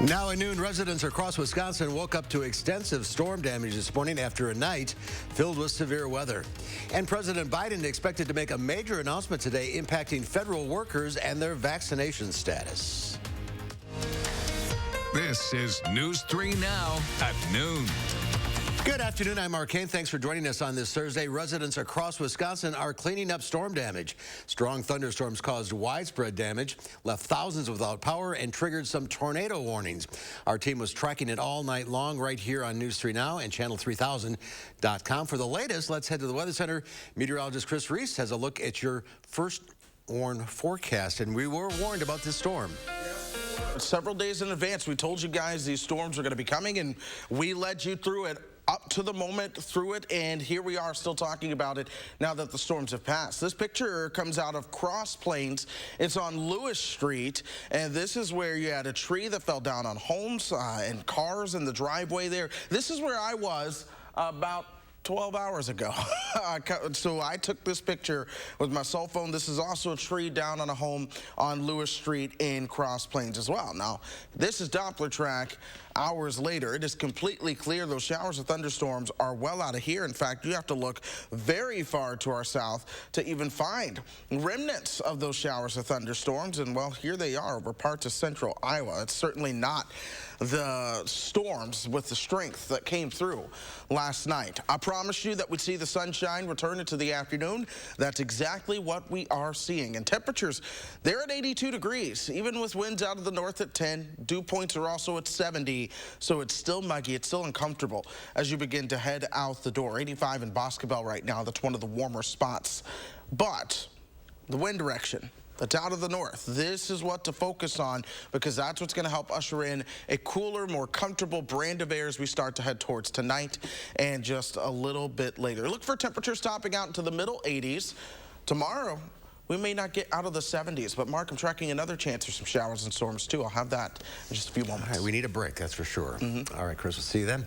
Now at noon, residents across Wisconsin woke up to extensive storm damage this morning after a night filled with severe weather. And President Biden expected to make a major announcement today impacting federal workers and their vaccination status. This is News 3 Now at noon. Good afternoon. I'm Mark Kane. Thanks for joining us on this Thursday. Residents across Wisconsin are cleaning up storm damage. Strong thunderstorms caused widespread damage, left thousands without power, and triggered some tornado warnings. Our team was tracking it all night long right here on News 3 Now and channel3000.com. For the latest, let's head to the Weather Center. Meteorologist Chris Reese has a look at your first warned forecast, and we were warned about this storm. Several days in advance, we told you guys these storms are going to be coming, and we led you through it up to the moment through it, and here we are still talking about it now that the storms have passed. This picture comes out of Cross Plains. It's on Lewis Street, and this is where you had a tree that fell down on homes and cars in the driveway there. This is where I was about 12 hours ago. So I took this picture with my cell phone. This is also a tree down on a home on Lewis Street in Cross Plains as well. Now, this is Doppler track hours later. It is completely clear. Those showers of thunderstorms are well out of here. In fact, you have to look very far to our south to even find remnants of those showers of thunderstorms. And well, here they are over parts of central Iowa. It's certainly not the storms with the strength that came through last night. I promised you that we'd see the sunshine return into the afternoon. That's exactly what we are seeing. And temperatures, they're at 82 degrees, even with winds out of the north at 10. Dew points are also at 70, so it's still muggy. It's still uncomfortable as you begin to head out the door. 85 in Boscobel right now. That's one of the warmer spots. But the wind direction, that's out of the north. This is what to focus on, because that's what's going to help usher in a cooler, more comfortable brand of air as we start to head towards tonight and just a little bit later. Look for temperatures topping out into the middle 80s. Tomorrow, we may not get out of the 70s, but Mark, I'm tracking another chance for some showers and storms too. I'll have that in just a few moments. All right, we need a break, that's for sure. All right, Chris, we'll see you then.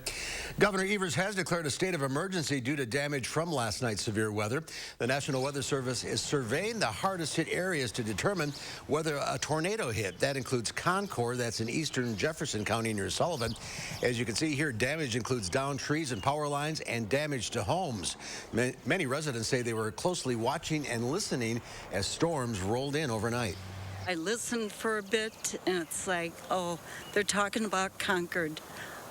Governor Evers has declared a state of emergency due to damage from last night's severe weather. The National Weather Service is surveying the hardest hit areas to determine whether a tornado hit. That includes Concord, that's in eastern Jefferson County near Sullivan. As you can see here, damage includes downed trees and power lines and damage to homes. Many residents say they were closely watching and listening as storms rolled in overnight. I listened for a bit, and it's like, oh, they're talking about Concord.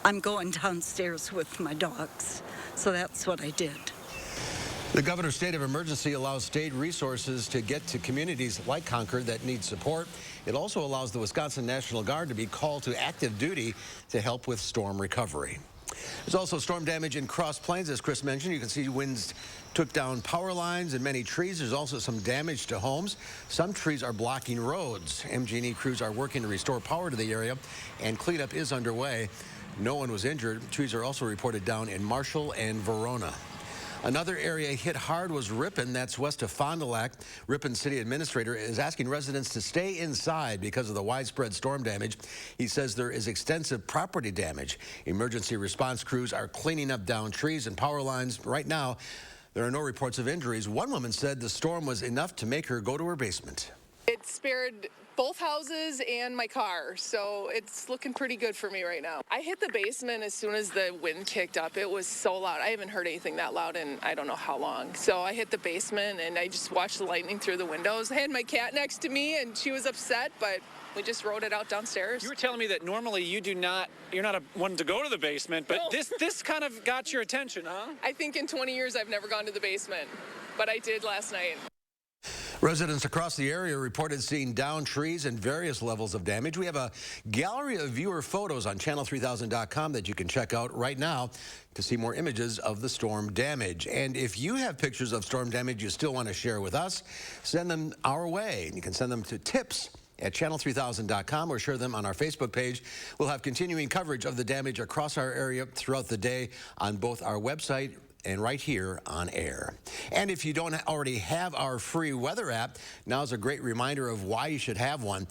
I'm going downstairs with my dogs. So that's what I did. The governor's state of emergency allows state resources to get to communities like Concord that need support. It also allows the Wisconsin National Guard to be called to active duty to help with storm recovery. There's also storm damage in Cross Plains, as Chris mentioned. You can see winds took down power lines and many trees. There's also some damage to homes. Some trees are blocking roads. MG&E crews are working to restore power to the area, and cleanup is underway. No one was injured. Trees are also reported down in Marshall and Verona. Another area hit hard was Ripon, that's west of Fond du Lac. Ripon city administrator is asking residents to stay inside because of the widespread storm damage. He says there is extensive property damage. Emergency response crews are cleaning up downed trees and power lines. Right now, there are no reports of injuries. One woman said the storm was enough to make her go to her basement. It spared both houses and my car, so it's looking pretty good for me right now. I hit the basement as soon as the wind kicked up. It was so loud. I haven't heard anything that loud in I don't know how long. So I hit the basement and I just watched the lightning through the windows. I had my cat next to me and she was upset, but we just rode it out downstairs. You were telling me that normally you're not a one to go to the basement, but No. this kind of got your attention, huh? I think in 20 years I've never gone to the basement, but I did last night. Residents across the area reported seeing downed trees and various levels of damage. We have a gallery of viewer photos on channel3000.com that you can check out right now to see more images of the storm damage. And if you have pictures of storm damage you still want to share with us, send them our way. You can send them to tips@channel3000.com or share them on our Facebook page. We'll have continuing coverage of the damage across our area throughout the day on both our website and right here on air. And if you don't already have our free weather app, now's a great reminder of why you should have one.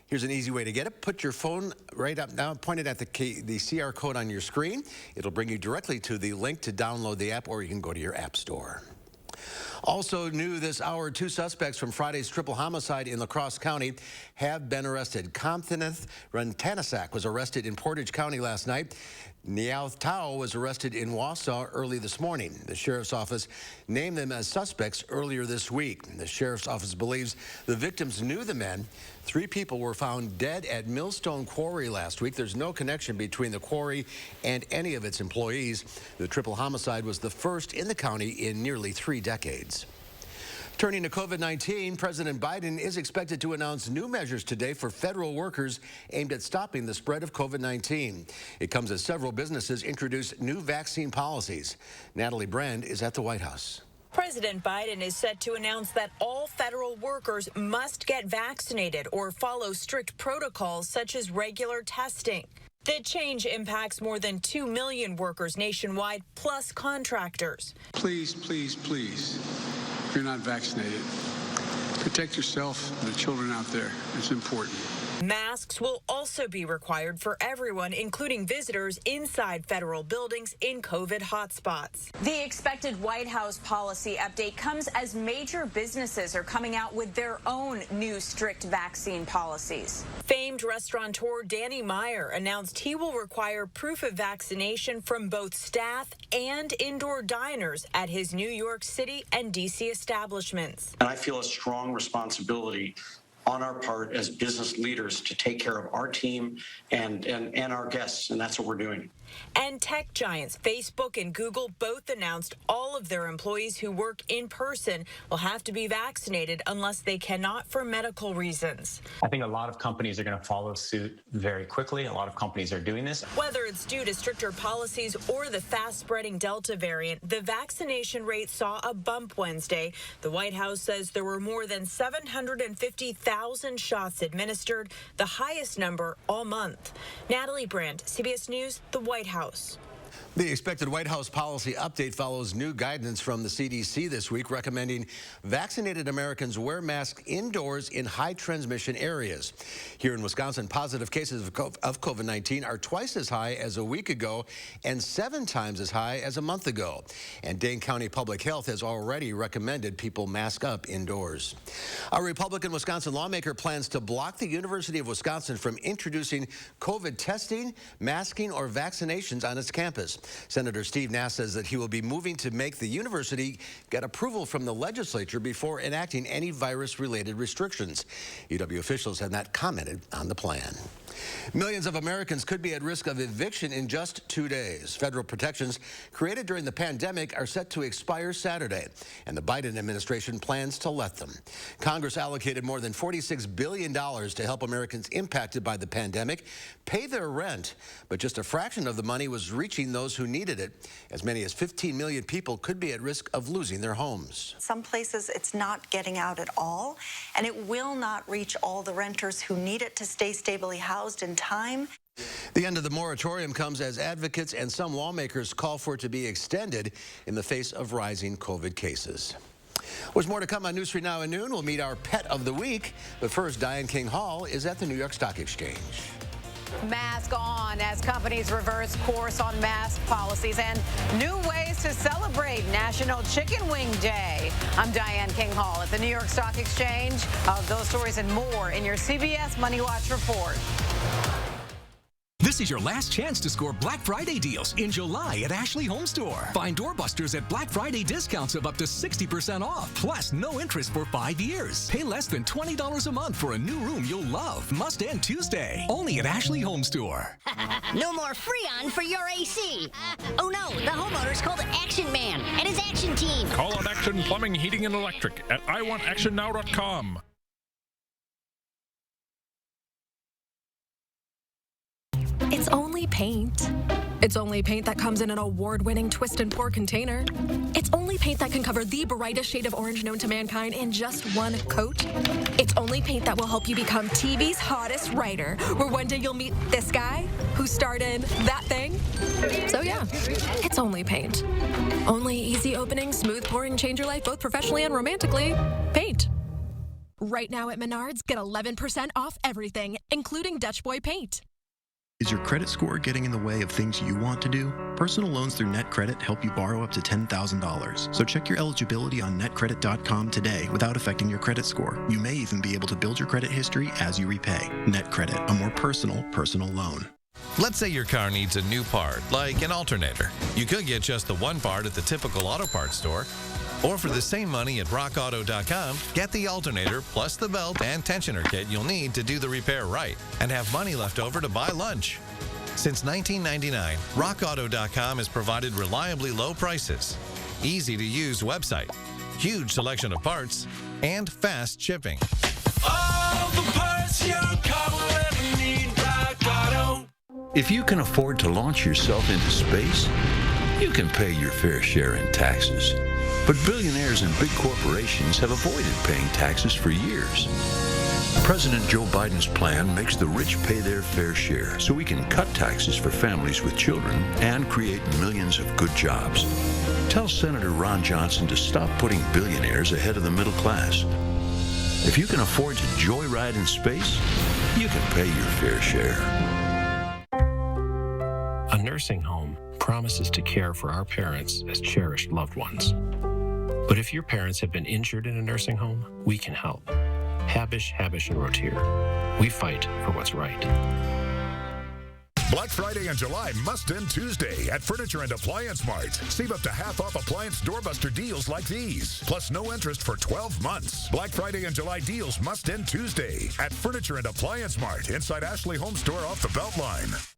Here's an easy way to get it. Put your phone right up now, point it at the QR code on your screen. It'll bring you directly to the link to download the app, or you can go to your app store. Also new this hour, 2 suspects from Friday's triple homicide in La Crosse County have been arrested. Comptoneth Rentanasak was arrested in Portage County last night. Niao Tao was arrested in Wausau early this morning. The sheriff's office named them as suspects earlier this week. The sheriff's office believes the victims knew the men. 3 people were found dead at Millstone Quarry last week. There's no connection between the quarry and any of its employees. The triple homicide was the first in the county in nearly 3 decades. Turning to COVID-19, President Biden is expected to announce new measures today for federal workers aimed at stopping the spread of COVID-19. It comes as several businesses introduce new vaccine policies. Natalie Brand is at the White House. President Biden is set to announce that all federal workers must get vaccinated or follow strict protocols such as regular testing. The change impacts more than 2 million workers nationwide, plus contractors. Please, please, please, if you're not vaccinated, protect yourself and the children out there. It's important. Masks will also be required for everyone, including visitors inside federal buildings in COVID hotspots. The expected White House policy update comes as major businesses are coming out with their own new strict vaccine policies. Famed restaurateur Danny Meyer announced he will require proof of vaccination from both staff and indoor diners at his New York City and D.C. establishments. And I feel a strong responsibility on our part as business leaders to take care of our team and our guests, and that's what we're doing. And tech giants Facebook and Google both announced all of their employees who work in person will have to be vaccinated unless they cannot for medical reasons. I think a lot of companies are going to follow suit very quickly. A lot of companies are doing this. Whether it's due to stricter policies or the fast-spreading Delta variant, the vaccination rate saw a bump Wednesday. The White House says there were more than 750,000 shots administered, the highest number all month. Natalie Brandt, CBS News, the White House. The expected White House policy update follows new guidance from the CDC this week recommending vaccinated Americans wear masks indoors in high transmission areas. Here in Wisconsin, positive cases of COVID-19 are twice as high as a week ago and 7 times as high as a month ago. And Dane County Public Health has already recommended people mask up indoors. A Republican Wisconsin lawmaker plans to block the University of Wisconsin from introducing COVID testing, masking, or vaccinations on its campus. Senator Steve Nass says that he will be moving to make the university get approval from the legislature before enacting any virus-related restrictions. UW officials have not commented on the plan. Millions of Americans could be at risk of eviction in just 2 days. Federal protections created during the pandemic are set to expire Saturday, and the Biden administration plans to let them. Congress allocated more than $46 billion to help Americans impacted by the pandemic pay their rent, but just a fraction of the money was reaching those who needed it. As many as 15 million people could be at risk of losing their homes. Some places it's not getting out at all, and it will not reach all the renters who need it to stay stably housed in time. The end of the moratorium comes as advocates and some lawmakers call for it to be extended in the face of rising COVID cases. There's more to come on News 3 Now at noon. We'll meet our pet of the week. But first, Diane King Hall is at the New York Stock Exchange. Mask on as companies reverse course on mask policies and new ways to celebrate National Chicken Wing Day. I'm Diane King Hall at the New York Stock Exchange. Those stories and more in your CBS Money Watch report. This is your last chance to score Black Friday deals in July at Ashley Home Store. Find doorbusters at Black Friday discounts of up to 60% off, plus no interest for 5 years. Pay less than $20 a month for a new room you'll love. Must end Tuesday. Only at Ashley Home Store. No more Freon for your AC. Oh no, the homeowner's called Action Man and his action team. Call on Action Plumbing, Heating, and Electric at iwantactionnow.com. It's only paint. It's only paint that comes in an award-winning twist and pour container. It's only paint that can cover the brightest shade of orange known to mankind in just one coat. It's only paint that will help you become TV's hottest writer, where one day you'll meet this guy who starred in that thing. So yeah, it's only paint. Only easy opening, smooth pouring, change your life both professionally and romantically. Paint. Right now at Menards, get 11% off everything, including Dutch Boy paint. Is your credit score getting in the way of things you want to do? Personal loans through NetCredit help you borrow up to $10,000. So check your eligibility on netcredit.com today without affecting your credit score. You may even be able to build your credit history as you repay. NetCredit, a more personal loan. Let's say your car needs a new part, like an alternator. You could get just the one part at the typical auto parts store. Or for the same money at rockauto.com, get the alternator plus the belt and tensioner kit you'll need to do the repair right and have money left over to buy lunch. Since 1999, rockauto.com has provided reliably low prices, easy-to-use website, huge selection of parts, and fast shipping. All the parts your car will ever need, Rock Auto. If you can afford to launch yourself into space, you can pay your fair share in taxes. But billionaires and big corporations have avoided paying taxes for years. President Joe Biden's plan makes the rich pay their fair share so we can cut taxes for families with children and create millions of good jobs. Tell Senator Ron Johnson to stop putting billionaires ahead of the middle class. If you can afford to joyride in space, you can pay your fair share. A nursing home promises to care for our parents as cherished loved ones. But if your parents have been injured in a nursing home, we can help. Habish, and Rotier. We fight for what's right. Black Friday in July must end Tuesday at Furniture and Appliance Mart. Save up to half off appliance doorbuster deals like these, plus no interest for 12 months. Black Friday and July deals must end Tuesday at Furniture and Appliance Mart inside Ashley Home Store off the Beltline.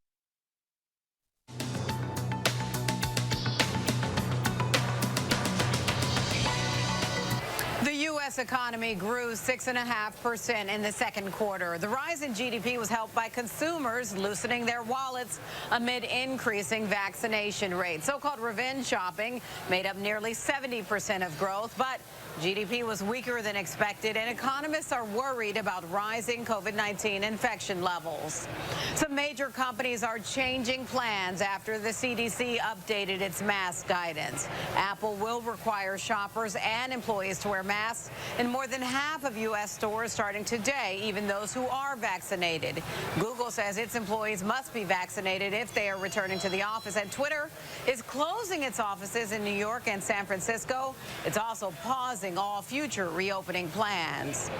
The U.S. economy grew 6.5% in the second quarter. The rise in GDP was helped by consumers loosening their wallets amid increasing vaccination rates. So-called revenge shopping made up nearly 70% of growth, but GDP was weaker than expected, and economists are worried about rising COVID-19 infection levels. Some major companies are changing plans after the CDC updated its mask guidance. Apple will require shoppers and employees to wear masks in more than half of U.S. stores starting today, even those who are vaccinated. Google says its employees must be vaccinated if they are returning to the office, and Twitter is closing its offices in New York and San Francisco. It's also pausing all future reopening plans.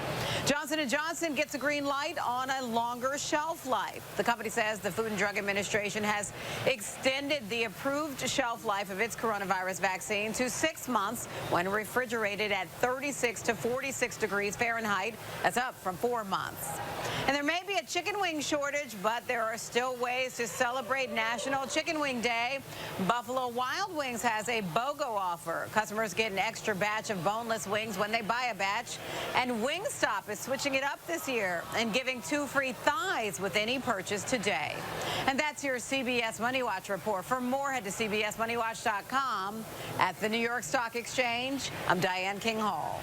Johnson & Johnson gets a green light on a longer shelf life. The company says the Food and Drug Administration has extended the approved shelf life of its coronavirus vaccine to 6 months when refrigerated at 36 to 46 degrees Fahrenheit. That's up from 4 months. And there may be a chicken wing shortage, but there are still ways to celebrate National Chicken Wing Day. Buffalo Wild Wings has a BOGO offer. Customers get an extra batch of boneless wings when they buy a batch. And Wingstop is switching it up this year and giving 2 free thighs with any purchase today. And that's your CBS Money Watch report. For more, head to cbsmoneywatch.com. At the New York Stock Exchange, I'm Diane King Hall.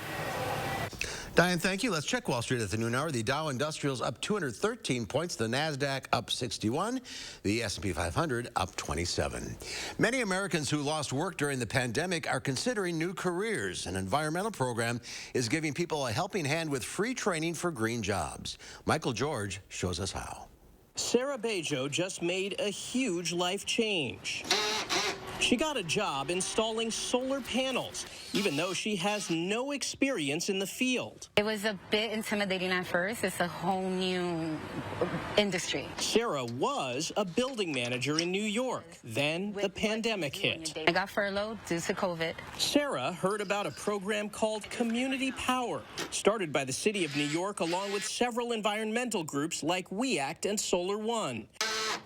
Diane, thank you. Let's check Wall Street at the noon hour. The Dow Industrials up 213 points. The NASDAQ up 61. The S&P 500 up 27. Many Americans who lost work during the pandemic are considering new careers. An environmental program is giving people a helping hand with free training for green jobs. Michael George shows us how. Sarah Bejo just made a huge life change. She got a job installing solar panels, even though she has no experience in the field. It was a bit intimidating at first. It's a whole new industry. Sarah was a building manager in New York. Then the pandemic hit. I got furloughed due to COVID. Sarah heard about a program called Community Power, started by the city of New York along with several environmental groups like We Act and Solar One.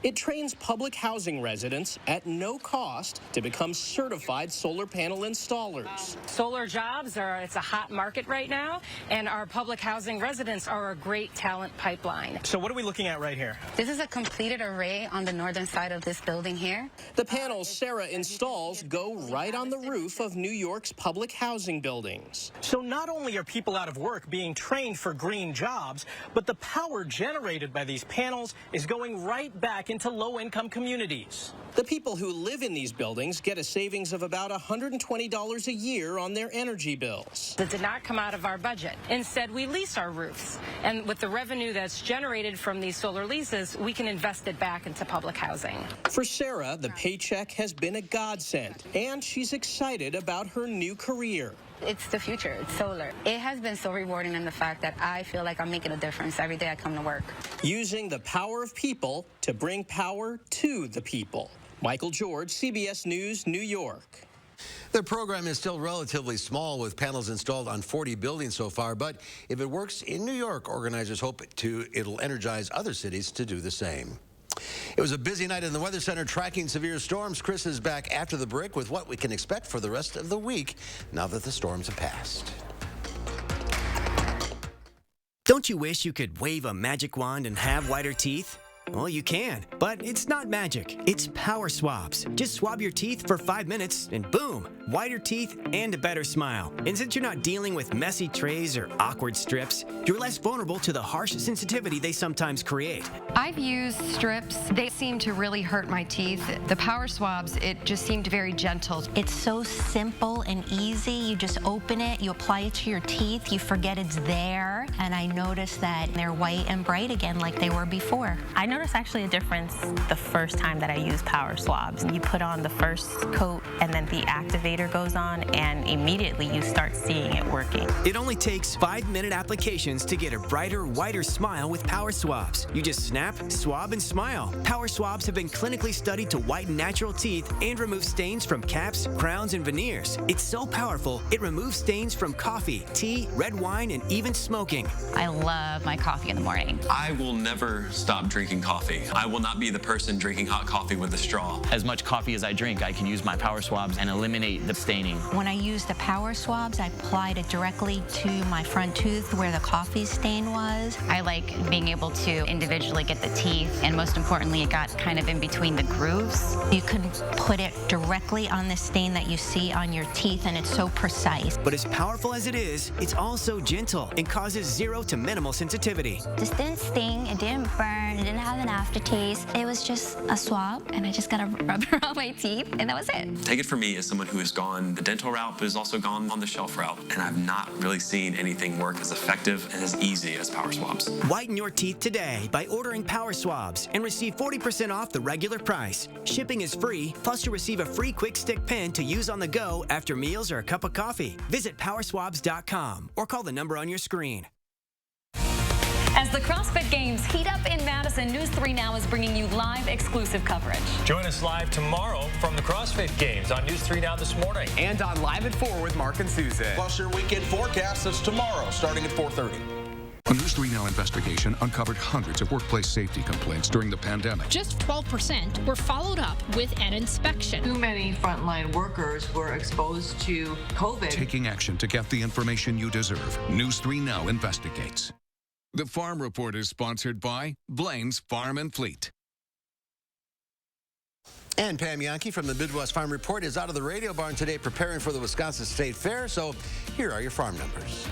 It trains public housing residents at no cost to become certified solar panel installers. Solar jobs it's a hot market right now, and our public housing residents are a great talent pipeline. So what are we looking at right here? This is a completed array on the northern side of this building here. The panels Sarah installs go right on the roof of New York's public housing buildings. So not only are people out of work being trained for green jobs, but the power generated by these panels is going right back into low-income communities. The people who live in these buildings get a savings of about $120 a year on their energy bills. That did not come out of our budget. Instead, we lease our roofs. And with the revenue that's generated from these solar leases, we can invest it back into public housing. For Sarah, the paycheck has been a godsend, and she's excited about her new career. It's the future. It's solar. It has been so rewarding in the fact that I feel like I'm making a difference every day I come to work. Using the power of people to bring power to the people. Michael George, CBS News, New York. The program is still relatively small with panels installed on 40 buildings so far, but if it works in New York, organizers hope it'll energize other cities to do the same. It was a busy night in the Weather Center tracking severe storms. Chris is back after the break with what we can expect for the rest of the week now that the storms have passed. Don't you wish you could wave a magic wand and have whiter teeth? Well, you can, but it's not magic. It's power swabs. Just swab your teeth for 5 minutes and boom, whiter teeth and a better smile. And since you're not dealing with messy trays or awkward strips, you're less vulnerable to the harsh sensitivity they sometimes create. I've used strips. They seem to really hurt my teeth. The power swabs, it just seemed very gentle. It's so simple and easy. You just open it, you apply it to your teeth, you forget it's there, and I noticed that they're white and bright again like they were before. I noticed actually a difference the first time that I used power swabs. You put on the first coat and then the activator goes on and immediately you start seeing it working. It only takes 5-minute applications to get a brighter, whiter smile with power swabs. You just snap, swab, and smile. Power swabs have been clinically studied to whiten natural teeth and remove stains from caps, crowns, and veneers. It's so powerful, it removes stains from coffee, tea, red wine, and even smoking. I love my coffee in the morning. I will never stop drinking coffee. I will not be the person drinking hot coffee with a straw. As much coffee as I drink, I can use my power swabs and eliminate the staining. When I use the power swabs, I applied it directly to my front tooth where the coffee stain was. I like being able to individually get the teeth, and most importantly, it got kind of in between the grooves. You can put it directly on the stain that you see on your teeth, and it's so precise. But as powerful as it is, it's also gentle and causes 0 to minimal sensitivity. This didn't sting, it didn't burn, it didn't have an aftertaste. It was just a swab, and I just got to rub it on my teeth, and that was it. Take it from me as someone who has gone the dental route, but has also gone on the shelf route, and I've not really seen anything work as effective and as easy as power swabs. Whiten your teeth today by ordering power swabs and receive 40% off the regular price. Shipping is free, plus you'll receive a free quick stick pen to use on the go after meals or a cup of coffee. Visit powerswabs.com or call the number on your screen. As the CrossFit Games heat up in Madison, News 3 Now is bringing you live exclusive coverage. Join us live tomorrow from the CrossFit Games on News 3 Now this morning. And on Live at 4 with Mark and Susan. Plus your weekend forecast is tomorrow, starting at 4:30. A News 3 Now investigation uncovered hundreds of workplace safety complaints during the pandemic. Just 12% were followed up with an inspection. Too many frontline workers were exposed to COVID. Taking action to get the information you deserve. News 3 Now investigates. The Farm Report is sponsored by Blaine's Farm and Fleet. And Pam Yankee from the Midwest Farm Report is out of the radio barn today preparing for the Wisconsin State Fair. So here are your farm numbers.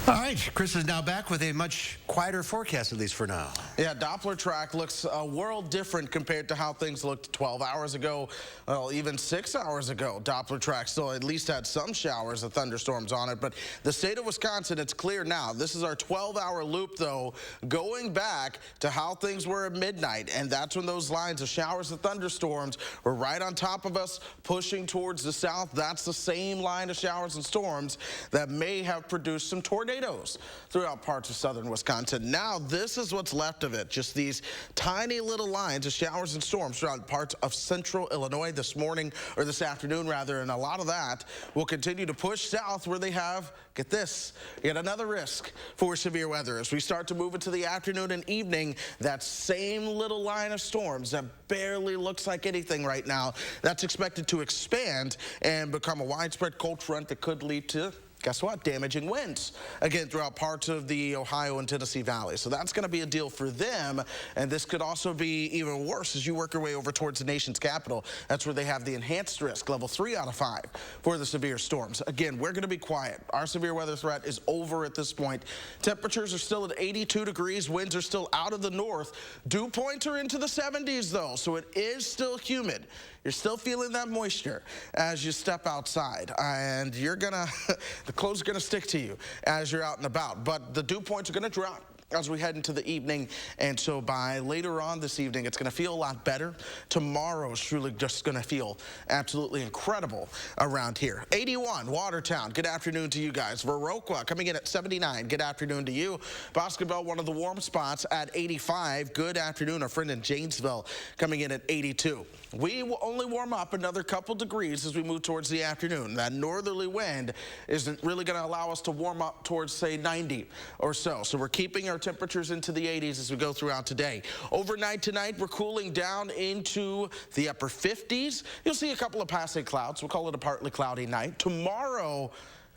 All right, Chris is now back with a much quieter forecast, at least for now. Yeah, Doppler track looks a world different compared to how things looked 12 hours ago, well, even 6 hours ago. Doppler track still at least had some showers of thunderstorms on it, but the state of Wisconsin, it's clear now. This is our 12-hour loop, though, going back to how things were at midnight, and that's when those lines of showers of thunderstorms were right on top of us, pushing towards the south. That's the same line of showers and storms that may have produced some tornadoes throughout parts of southern Wisconsin. Now, this is what's left of it. Just these tiny little lines of showers and storms throughout parts of central Illinois this morning, or this afternoon rather, and a lot of that will continue to push south where they have, get this, yet another risk for severe weather. As we start to move into the afternoon and evening, that same little line of storms that barely looks like anything right now, that's expected to expand and become a widespread cold front that could lead to, guess what, damaging winds, again, throughout parts of the Ohio and Tennessee Valley. So that's going to be a deal for them, and this could also be even worse as you work your way over towards the nation's capital. That's where they have the enhanced risk, level 3 out of 5 for the severe storms. Again, we're going to be quiet. Our severe weather threat is over at this point. Temperatures are still at 82 degrees. Winds are still out of the north. Dew points are into the 70s, though, so it is still humid. You're still feeling that moisture as you step outside, and you're gonna, the clothes are gonna stick to you as you're out and about, but the dew points are gonna drop as we head into the evening, and so by later on this evening, it's going to feel a lot better. Tomorrow is truly just going to feel absolutely incredible around here. 81, Watertown, good afternoon to you guys. Viroqua coming in at 79, good afternoon to you. Boscoville, one of the warm spots at 85, good afternoon. Our friend in Janesville coming in at 82. We will only warm up another couple degrees as we move towards the afternoon. That northerly wind isn't really going to allow us to warm up towards, say, 90 or so. So we're keeping our temperatures into the 80s as we go throughout today. Overnight tonight, we're cooling down into the upper 50s. You'll see a couple of passing clouds. We'll call it a partly cloudy night. Tomorrow,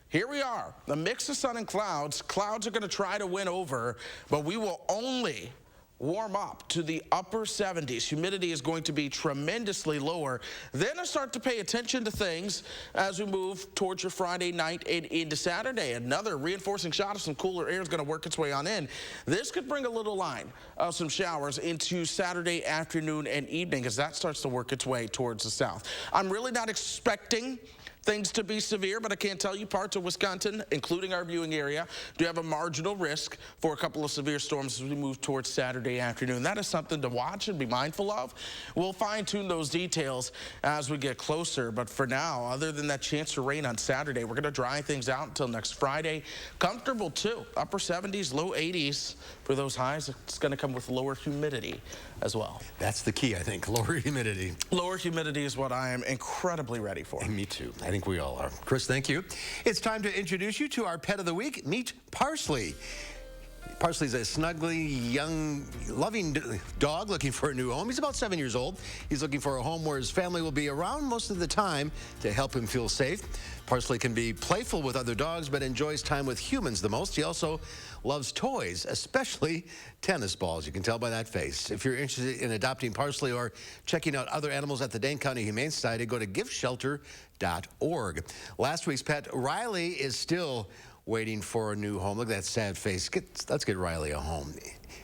here we are, a mix of sun and clouds. Clouds are going to try to win over, but we will only warm up to the upper 70s. Humidity is going to be tremendously lower. Then I start to pay attention to things as we move towards your Friday night and into Saturday. Another reinforcing shot of some cooler air is going to work its way on in. This could bring a little line of some showers into Saturday afternoon and evening as that starts to work its way towards the south. I'm really not expecting things to be severe, but I can tell you parts of Wisconsin, including our viewing area, do have a marginal risk for a couple of severe storms as we move towards Saturday afternoon. That is something to watch and be mindful of. We'll fine-tune those details as we get closer, but for now, other than that chance for rain on Saturday, we're going to dry things out until next Friday. Comfortable, too. Upper 70s, low 80s for those highs. It's going to come with lower humidity as well. That's the key, I think, lower humidity. Lower humidity is what I am incredibly ready for. And me too. I think we all are. Chris, thank you. It's time to introduce you to our pet of the week. Meet Parsley. Parsley's a snuggly, young, loving dog looking for a new home. He's about 7 years old. He's looking for a home where his family will be around most of the time to help him feel safe. Parsley can be playful with other dogs, but enjoys time with humans the most. He also loves toys, especially tennis balls. You can tell by that face. If you're interested in adopting Parsley or checking out other animals at the Dane County Humane Society, go to giveshelter.org. Last week's pet, Riley, is still waiting for a new home. Look at that sad face. Let's get Riley a home.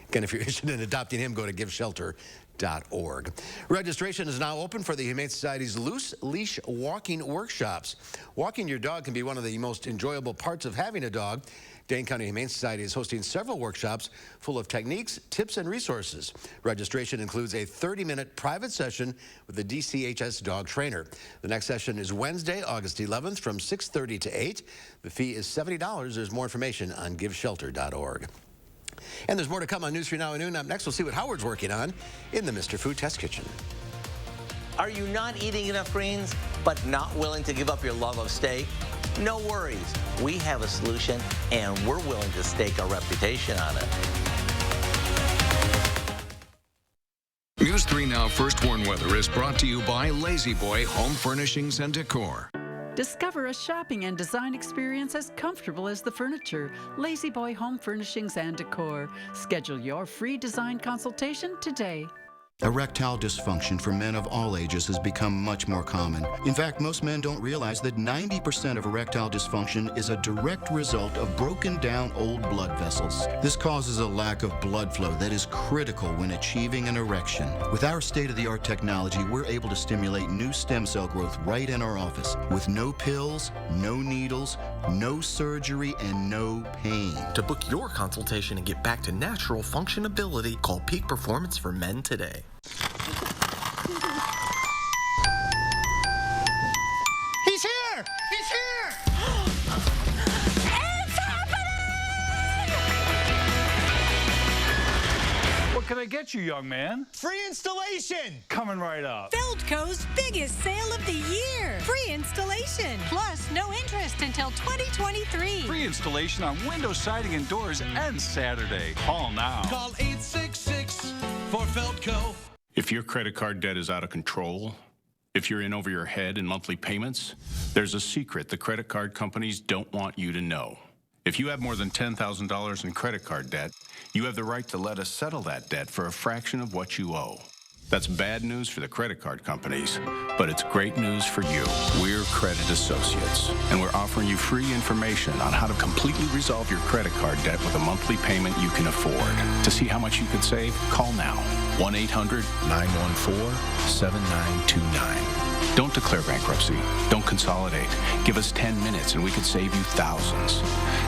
Again, if you're interested in adopting him, go to giveshelter.org. Registration is now open for the Humane Society's loose leash walking workshops. Walking your dog can be one of the most enjoyable parts of having a dog. Dane County Humane Society is hosting several workshops full of techniques, tips, and resources. Registration includes a 30-minute private session with a DCHS dog trainer. The next session is Wednesday, August 11th from 6:30 to 8. The fee is $70. There's more information on giveshelter.org. And there's more to come on News 3 Now and Noon. Up next, we'll see what Howard's working on in the Mr. Food Test Kitchen. Are you not eating enough greens, but not willing to give up your love of steak? No worries. We have a solution, and we're willing to stake our reputation on it. News 3 Now First Warn Weather is brought to you by Lazy Boy Home Furnishings and Decor. Discover a shopping and design experience as comfortable as the furniture. Lazy Boy Home Furnishings and Decor. Schedule your free design consultation today. Erectile dysfunction for men of all ages has become much more common. In fact, most men don't realize that 90% of erectile dysfunction is a direct result of broken down old blood vessels. This causes a lack of blood flow that is critical when achieving an erection. With our state-of-the-art technology, we're able to stimulate new stem cell growth right in our office with no pills, no needles, no surgery, and no pain. To book your consultation and get back to natural functionability, call Peak Performance for Men today. He's here! He's here! It's happening! can I get you, young man? Free installation! Coming right up. Feldco's biggest sale of the year. Free installation. Plus, no interest until 2023. Free installation on window siding and doors ends Saturday. Call now. Call 866 for Feldco. If your credit card debt is out of control, if you're in over your head in monthly payments, there's a secret the credit card companies don't want you to know. If you have more than $10,000 in credit card debt, you have the right to let us settle that debt for a fraction of what you owe. That's bad news for the credit card companies, but it's great news for you. We're Credit Associates, and we're offering you free information on how to completely resolve your credit card debt with a monthly payment you can afford. To see how much you could save, call now. 1-800-914-7929. Don't declare bankruptcy. Don't consolidate. Give us 10 minutes and we could save you thousands.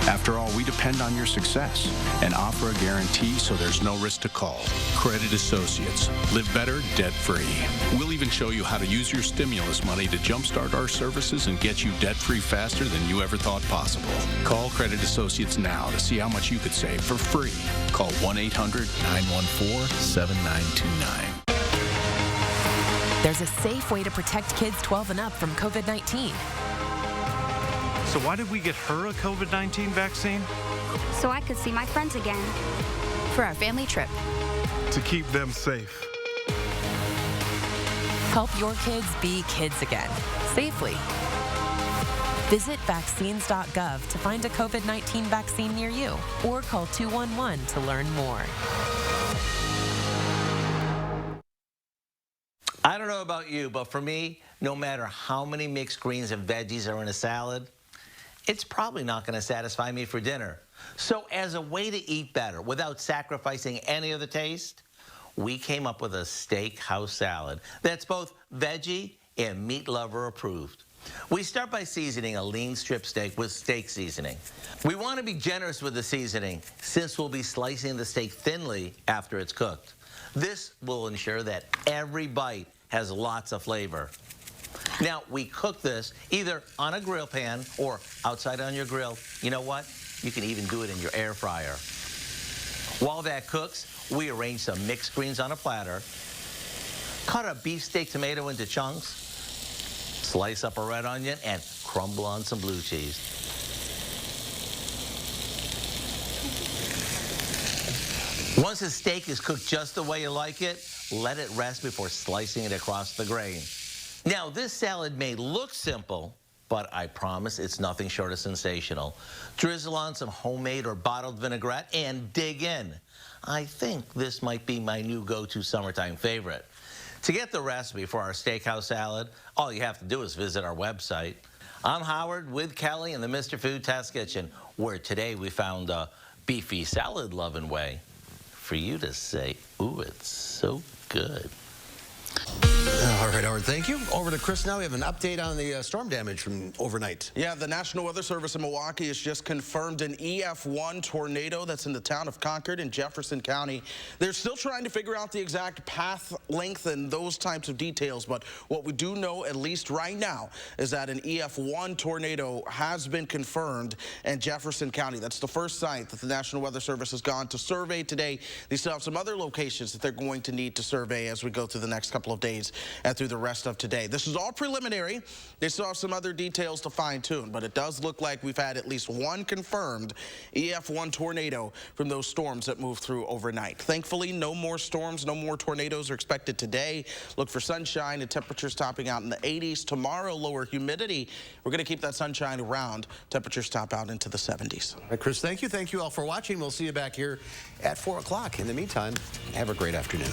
After all, we depend on your success and offer a guarantee so there's no risk to call. Credit Associates. Live better, debt-free. We'll even show you how to use your stimulus money to jumpstart our services and get you debt-free faster than you ever thought possible. Call Credit Associates now to see how much you could save for free. Call 1-800-914-7929. There's a safe way to protect kids 12 and up from COVID-19. So why did we get her a COVID-19 vaccine? So I could see my friends again. For our family trip. To keep them safe. Help your kids be kids again, safely. Visit vaccines.gov to find a COVID-19 vaccine near you, or call 211 to learn more. I don't know about you, but for me, no matter how many mixed greens and veggies are in a salad, it's probably not going to satisfy me for dinner. So as a way to eat better without sacrificing any of the taste, we came up with a steakhouse salad that's both veggie and meat lover approved. We start by seasoning a lean strip steak with steak seasoning. We want to be generous with the seasoning since we'll be slicing the steak thinly after it's cooked. This will ensure that every bite has lots of flavor. Now, we cook this either on a grill pan or outside on your grill. You know what? You can even do it in your air fryer. While that cooks, we arrange some mixed greens on a platter, cut a beefsteak tomato into chunks, slice up a red onion, and crumble on some blue cheese. Once the steak is cooked just the way you like it, let it rest before slicing it across the grain. Now, this salad may look simple, but I promise it's nothing short of sensational. Drizzle on some homemade or bottled vinaigrette and dig in. I think this might be my new go-to summertime favorite. To get the recipe for our steakhouse salad, all you have to do is visit our website. I'm Howard with Kelly in the Mr. Food Test Kitchen, where today we found a beefy salad-loving way for you to say, ooh, it's so good. All right, Howard, thank you. Over to Chris now. We have an update on the storm damage from overnight. Yeah, the National Weather Service in Milwaukee has just confirmed an EF1 tornado that's in the town of Concord in Jefferson County. They're still trying to figure out the exact path length and those types of details, but what we do know, at least right now, is that an EF1 tornado has been confirmed in Jefferson County. That's the first site that the National Weather Service has gone to survey today. They still have some other locations that they're going to need to survey as we go through the next couple of days and through the rest of today. This is all preliminary. They still have some other details to fine-tune, but it does look like we've had at least one confirmed EF1 tornado from those storms that moved through overnight. Thankfully, no more storms, no more tornadoes are expected today. Look for sunshine and temperatures topping out in the 80s. Tomorrow, lower humidity. We're going to keep that sunshine around. Temperatures top out into the 70s. All right, Chris, thank you. Thank you all for watching. We'll see you back here at 4 o'clock. In the meantime, have a great afternoon.